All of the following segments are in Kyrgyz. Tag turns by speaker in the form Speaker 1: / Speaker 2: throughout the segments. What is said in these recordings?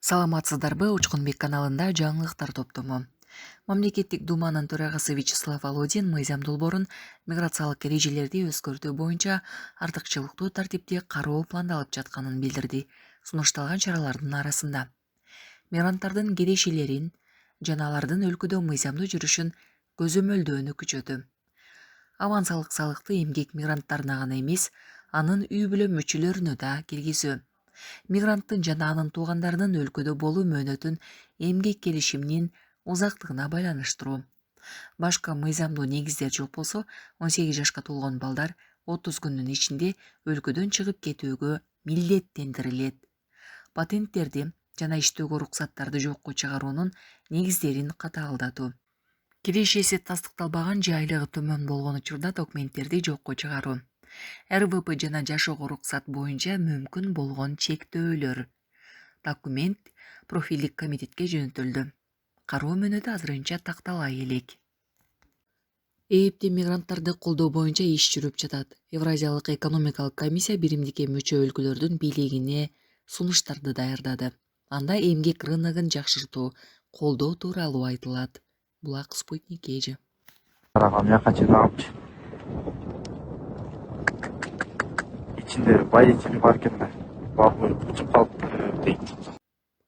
Speaker 1: Саламатсыздарбы, Учкунбек каналында жаңылыктар топтому. Мамлекеттик Думанын төрагасы Вячеслав Володин мыйзам долбоорун миграциялык эрежелерди өзгөртүү боюнча артыкчылыктуу тартипти кароо пландалып жатканын билдирди. Сунушталган чаралардын арасында мигранттардын кирешелерин жана алардын өлкөдө мыйзамдуу жүрүшүн көзөмөлдөөнү күчөтүү. Авансалык салыкты эмгек мигранттарына гана эмес, анын үй бүлө мүчөлөрүнө да киргизүү. Мигранттын жана анын туугандарынын өлкөдө болуу мөөнөтүн эмгек келишиминин узактыгына байланыштыруу. Башка мыйзамдуу негиздер жок болсо, 18 жашка толгон балдар 30 күндүн ичинде өлкөдөн чыгып кетүүгө милдеттендирилет. Патенттерди жана иштөөгө уруксаттарды жокко чыгаруунун негиздерин катаалдатуу. Кирешеси тастыкталбаган же айлыгы төмөн болгон учурда документтерди жокко чыгаруу. РВП жана жашоого уруксат боюнча мүмкүн болгон чектөөлөр. Документ профилдик комитетке жөнөтүлдү. Кароо мөөнөтү азырынча такталай элек. ЭЭПте мигранттарды колдоо боюнча иш жүрүп жатат. Евразиялык экономикалык комиссия биримдикке мүчө өлкөлөрдүн бийлигине сунуштарды даярдады. Анда эмгек рыногун жакшыртуу, колдоо тууралуу айтылат. Булак Спутник эже.
Speaker 2: İçinde водитель бар экен да. Бабы учуп калыптыр дейт.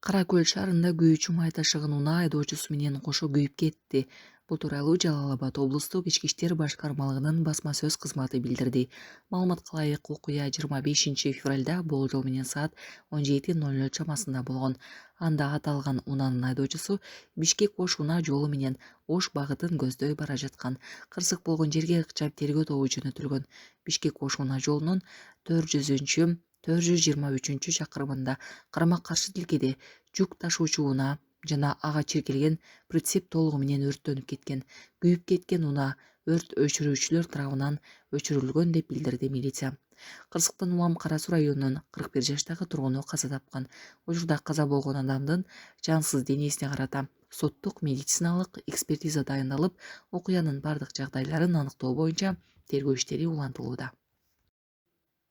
Speaker 1: Кара Көл шаарында күйүүчү май ташыгын унаа айдоочусу менен кошо күйүп кетти. Бул тууралуу Жалал Абад облустук ички иштер башкармалыгынын басма сөз кызматы билдирди. Маалыматка ылайык окуя 25 февралда болжол менен саат 17:00 чамасында болгон. Анда аталган унаанын айдоочусу Бишкек Ош унаа жолу менен Ош багытын көздөй бара жаткан. Кырсык болгон жерге ыкчам тергөө тобу жөнөтүлгөн. Бишкек Ош унаа жолунун 423 чакырымында карама-каршы тилкеде жүк ташуучу унаа жана ага чиркелген прицеп толугу менен өрттөнүп кеткен. Күйүп кеткен унаа өрт өчүрүүчүлөр тарабынан өчүрүлгөн деп билдирди милиция. Кырсыктан улам Кара Суу районунун 41 жаштагы тургуну каза тапкан. Учурда каза болгон адамдын жансыз денесине карата соттук медициналык экспертиза дайындалып, окуянын бардык жагдайларын аныктоо боюнча тергөө иштери улантылууда.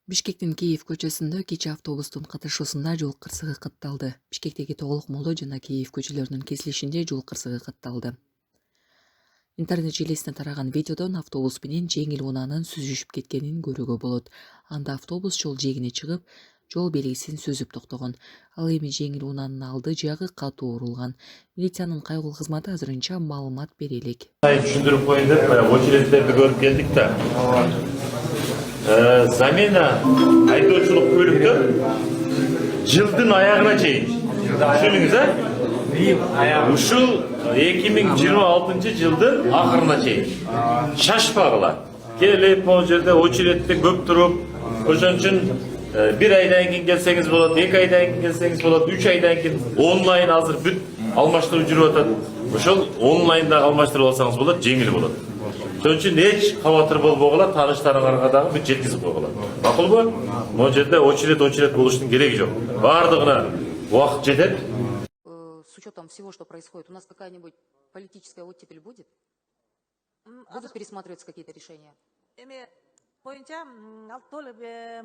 Speaker 1: Бишкектин Киев көчөсүндө кечээ автобустун катышуусунда жол кырсыгы катталды. Бишкектеги Тоголук молдо жана Киев көчөлөрүнүн кесилишинде жол кырсыгы катталды. Интернет желесине тараган видеодон автобус менен жеңил унаанын сүзүшүп кеткенин көрүүгө болот. Анда автобус жол жээгине чыгып, жол белгисин сүзүп токтогон. Ал эми жеңил унаанын алды жагы катуу урулган. Милициянын кайгылуу кызматы азырынча маалымат бере элек.
Speaker 3: Түшүндүрүп коеюн деп очередтерди көрүп келдик да. Замена айдоочулук көлүктөр жылдын аягына чейин. Түшүнүңүз, ушул 2026 жылдын акырына чейин шашпагыла. Келип, могу жерде очередте көп туруп, ошон үчүн бир айдан кийин келсеңиз болот, 2 айдан кийин келсеңиз болот, 3 айдан кийин онлайн азыр бүт алмаштыруу жүрүп атат. Ошол онлайнда алмаштырып алсаңыз болот, жеңил болот. Ошон үчүн эч кабатыр болбогула, тааныштарыңарга дагы бүт жеткизип койгула. Макулбу? Могу жерде очеред болуштун кереги жок. Бардыгына убакыт жетет.
Speaker 4: С учетом всего, что происходит, у нас какая-нибудь политическая оттепель будет? Будут пересматриваться какие-то решения?
Speaker 5: Боюнча ал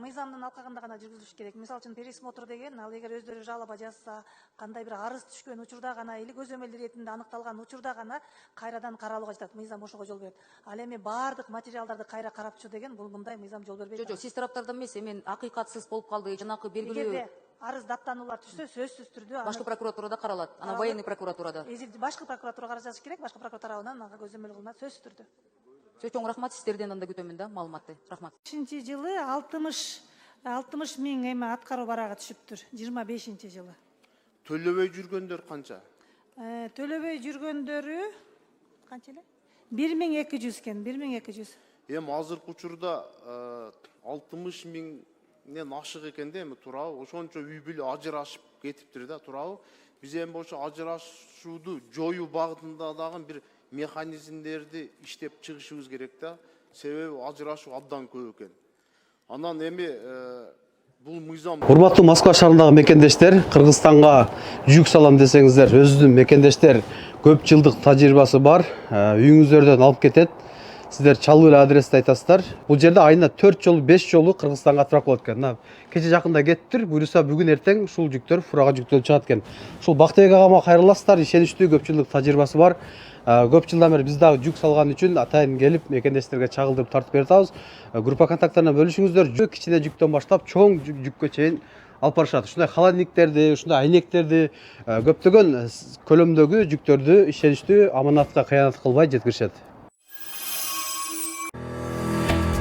Speaker 5: мыйзамдын алкагында гана жүргүзүлүш керек. Мисалы үчүн пересмотр деген, ал эгер өздөрү жалоба жазса, кандай бир арыз түшкөн учурда гана или көзөмөл иретинде аныкталган учурда гана кайрадан каралууга жатат. Мыйзам ошого жол берет. Ал эми баардык материалдарды кайра карапчы деген бул мындай мыйзам жол бербейт.
Speaker 4: Жок, сиз тараптардан эмес, эми акыйкатсыз болуп калды, жанакы белгилүү.
Speaker 5: Эгерде арыз даттануулар түшсө, сөзсүз түрдө
Speaker 4: Башкы прокуратурада каралат, анан военный прокуратурада.
Speaker 5: Башкы прокуратурага арыз жазыш керек, башкы прокуратура тарабынан ага көзөмөл кылынат сөзсүз түрдө.
Speaker 4: Чоң рахмат, сиздерден анда күтөмүн да маалыматты. Рахмат.
Speaker 5: 25-жылы 60 миң эми аткаруу барага түшүптүр. 25-жылы.
Speaker 6: Төлөбөй жүргөндөр канча?
Speaker 5: Төлөбөй жүргөндөрү канча эле? 1200 экен, 1200.
Speaker 6: Эми азыркы учурда 60 миңден ашык экен да, эми туурабы? Ошончо үй бүлө ажырашып кетиптир да, туурабы? Биз эми ошо ажырашууду жоюу багытында дагы бир механизмдерди иштеп чыгышыбыз керек да. Себеби ажырашуу абдан көп экен. Анан эми бул мыйзам.
Speaker 7: Урматтуу Москва шаарындагы мекендештер, Кыргызстанга жүк салам десеңиздер, өзүнүн мекендештер көп жылдык тажрыйбасы бар, үйүңүздөрдөн алып кетет. сіздер чалуу эле адрести айтасыздар. Бул жерде айына 4 жолу 5 жолу Кыргызстанга отправка болот экен. Мына кече жакында кеттир, буюрса бүгүн эртең ушул жүктөр фурага жүктөлүп чыгат экен. Ушул Бактыбек агама кайрыласыздар, ишеничтүү көп жылдык тажрыйбасы бар. Көп жылдан бери биз дагы жүк салган үчүн атайын келип мекендештерге чагылдырып тартып берип атабыз. Группа контакттарына бөлүшүңүздөр. Кичине жүктөн баштап чоң жүккө чейин алып барышат. Ушундай холодильниктерди, ушундай айнектерди, көптөгөн көлөмдөгү жүктөрдү ишеничтүү аманатка кыянат кылбай жеткиришет.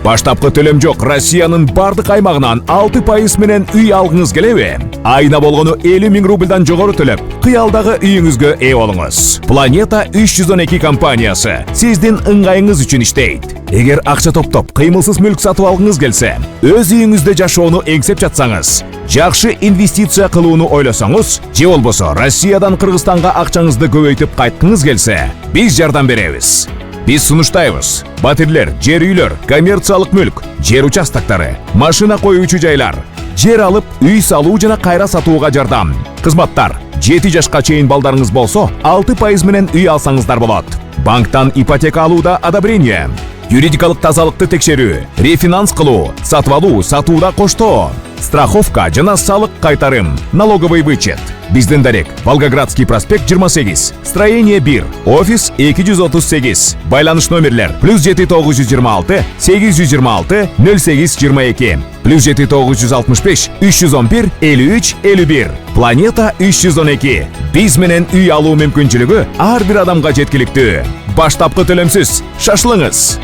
Speaker 8: Баштапкы төлөм жок Россиянын бардык аймагынан 6% менен үй алгыңыз келеби? Айына болгону 50 000 рубльдан жогору төлөп, кыялдагы үйүңүзгө ээ болуңуз. Планета 312 компаниясы сиздин ыңгайыңыз үчүн иштейт. Эгер акча топтоп, кыймылсыз мүлк сатып алгыңыз келсе, өз үйүңүздө жашоону эңсеп жатсаңыз, жакшы инвестиция кылууну ойлосоңуз, же болбосо Россиядан Кыргызстанга акчаңызды көбөйтүп кайткыңыз келсе, биз жардам беребиз. Биз сунуштайбыз. Батирлер, жер үйлөр, коммерциялык мүлк, жер участоктары, машина коюучу жайлар, жер алып, үй салуу жана кайра сатууга жардам. Кызматтар: 7 жашка чейин балдарыңыз болсо, 6% менен үй алсаңыздар болот. Банктан ипотека алууда одобрение, юридикалык тазалыкты текшерүү, рефинанс кылуу, сатып алуу, сатууда коштоо, страховка жана салык кайтарым, налоговый вычет. Биздин дарек: Волгоградский проспект 28, строение 1, офис 238. Байланыш номерлер: +7926 826 0822, +7965 311 53 51. Планета 312. Биз менен үй алуу мүмкүнчүлүгү ар бир адамга жеткиликтүү. Баштапкы төлөмсүз. Шашылыңыз.